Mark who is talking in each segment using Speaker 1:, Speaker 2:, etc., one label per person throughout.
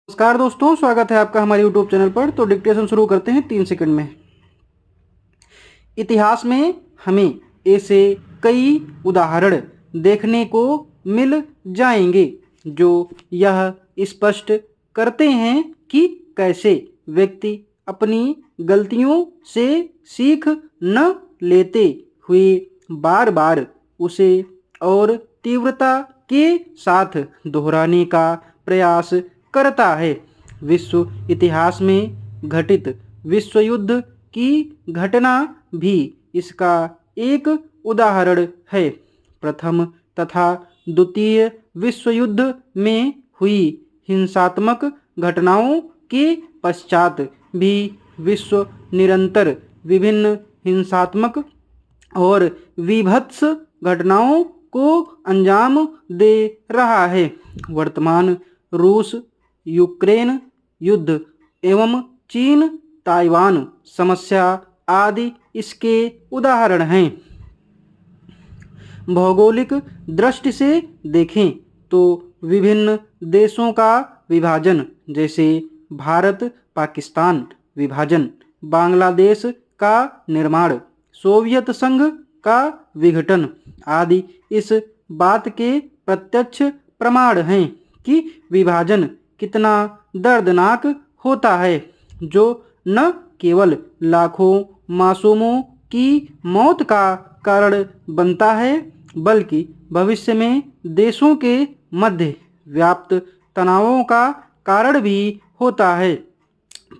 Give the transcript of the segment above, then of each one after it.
Speaker 1: नमस्कार दोस्तों, स्वागत है आपका हमारे YouTube चैनल पर। तो डिक्टेशन शुरू करते हैं 3 सेकंड में। इतिहास में हमें ऐसे कई उदाहरण देखने को मिल जाएंगे जो यह स्पष्ट करते हैं कि कैसे व्यक्ति अपनी गलतियों से सीख न लेते हुए बार बार उसे और तीव्रता के साथ दोहराने का प्रयास करता है। विश्व इतिहास में घटित विश्व युद्ध की घटना भी इसका एक उदाहरण है। प्रथम तथा द्वितीय विश्व युद्ध में हुई हिंसात्मक घटनाओं के पश्चात भी विश्व निरंतर विभिन्न हिंसात्मक और विभत्स घटनाओं को अंजाम दे रहा है। वर्तमान रूस यूक्रेन युद्ध एवं चीन ताइवान समस्या आदि इसके उदाहरण हैं। भौगोलिक दृष्टि से देखें तो विभिन्न देशों का विभाजन, जैसे भारत पाकिस्तान विभाजन, बांग्लादेश का निर्माण, सोवियत संघ का विघटन आदि इस बात के प्रत्यक्ष प्रमाण हैं कि विभाजन कितना दर्दनाक होता है, जो न केवल लाखों मासूमों की मौत का कारण बनता है बल्कि भविष्य में देशों के मध्य व्याप्त तनावों का कारण भी होता है।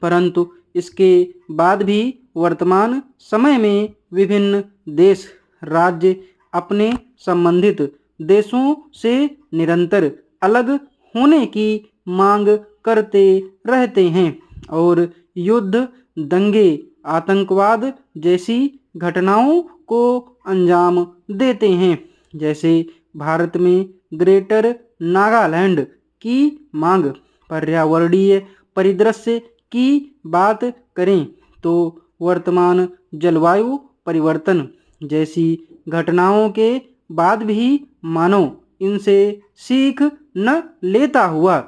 Speaker 1: परंतु इसके बाद भी वर्तमान समय में विभिन्न देश राज्य अपने संबंधित देशों से निरंतर अलग होने की मांग करते रहते हैं और युद्ध, दंगे, आतंकवाद जैसी घटनाओं को अंजाम देते हैं। जैसे भारत में ग्रेटर नागालैंड की मांग, पर्यावरणीय परिदृश्य की बात करें तो वर्तमान जलवायु परिवर्तन जैसी घटनाओं के बाद भी मानव इनसे सीख न लेता हुआ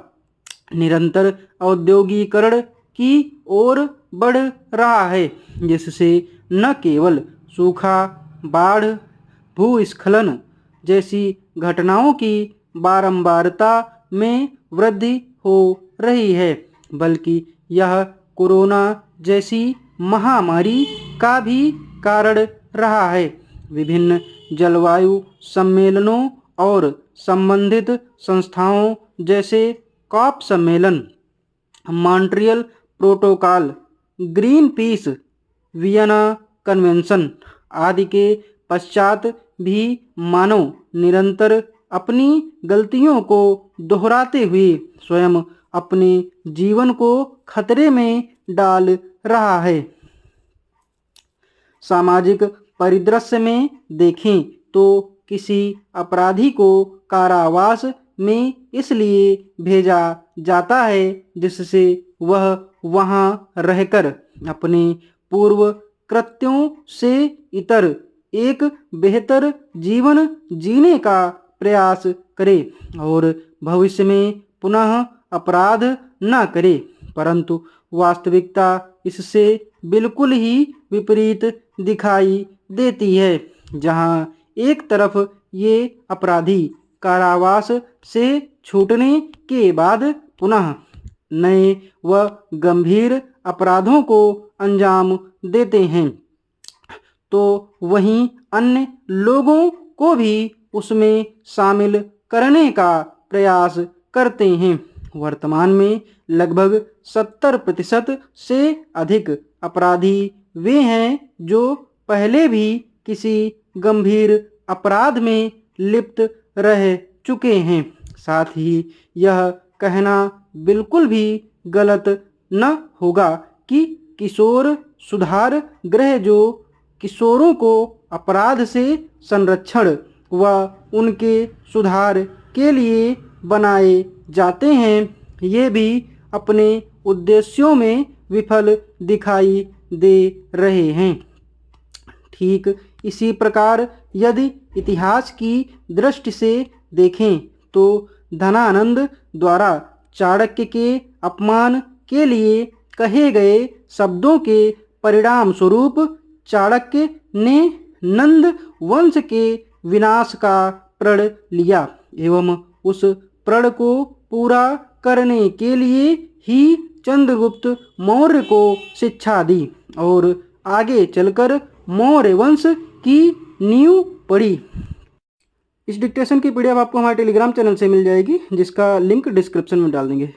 Speaker 1: निरंतर औद्योगिकरण की ओर बढ़ रहा है, जिससे न केवल सूखा, बाढ़, भूस्खलन जैसी घटनाओं की बारंबारता में वृद्धि हो रही है, बल्कि यह कोरोना जैसी महामारी का भी कारण रहा है। विभिन्न जलवायु सम्मेलनों और संबंधित संस्थाओं जैसे कॉप सम्मेलन, Montreal protocol, green peas, Vienna convention आदि के पश्चात भी मानव निरंतर अपनी गलतियों को दोहराते हुए स्वयं अपने जीवन को खतरे में डाल रहा है। सामाजिक परिदृश्य में देखें तो किसी अपराधी को कारावास में इसलिए भेजा जाता है जिससे वह वहां रहकर अपने पूर्व कृत्यों से इतर एक बेहतर जीवन जीने का प्रयास करे और भविष्य में पुनः अपराध न करे। परंतु वास्तविकता इससे बिल्कुल ही विपरीत दिखाई देती है, जहां एक तरफ ये अपराधी कारावास से छूटने के बाद पुनः नए व गंभीर अपराधों को अंजाम देते हैं, तो वहीं अन्य लोगों को भी उसमें शामिल करने का प्रयास करते हैं। वर्तमान में लगभग 70% से अधिक अपराधी वे हैं जो पहले भी किसी गंभीर अपराध में लिप्त रह चुके हैं। साथ ही यह कहना बिल्कुल भी गलत न होगा कि किशोर सुधार गृह जो किशोरों को अपराध से संरक्षण व उनके सुधार के लिए बनाए जाते हैं, ये भी अपने उद्देश्यों में विफल दिखाई दे रहे हैं। ठीक इसी प्रकार यदि इतिहास की दृष्टि से देखें तो धनानंद द्वारा चाणक्य के अपमान के लिए कहे गए शब्दों के परिणाम स्वरूप चाणक्य ने नंद वंश के विनाश का प्रण लिया एवं उस प्रण को पूरा करने के लिए ही चंद्रगुप्त मौर्य को शिक्षा दी और आगे चलकर मौर्य वंश की नींव पड़ी। इस डिक्टेशन की पीडीएफ आपको हमारे टेलीग्राम चैनल से मिल जाएगी, जिसका लिंक डिस्क्रिप्शन में डाल देंगे।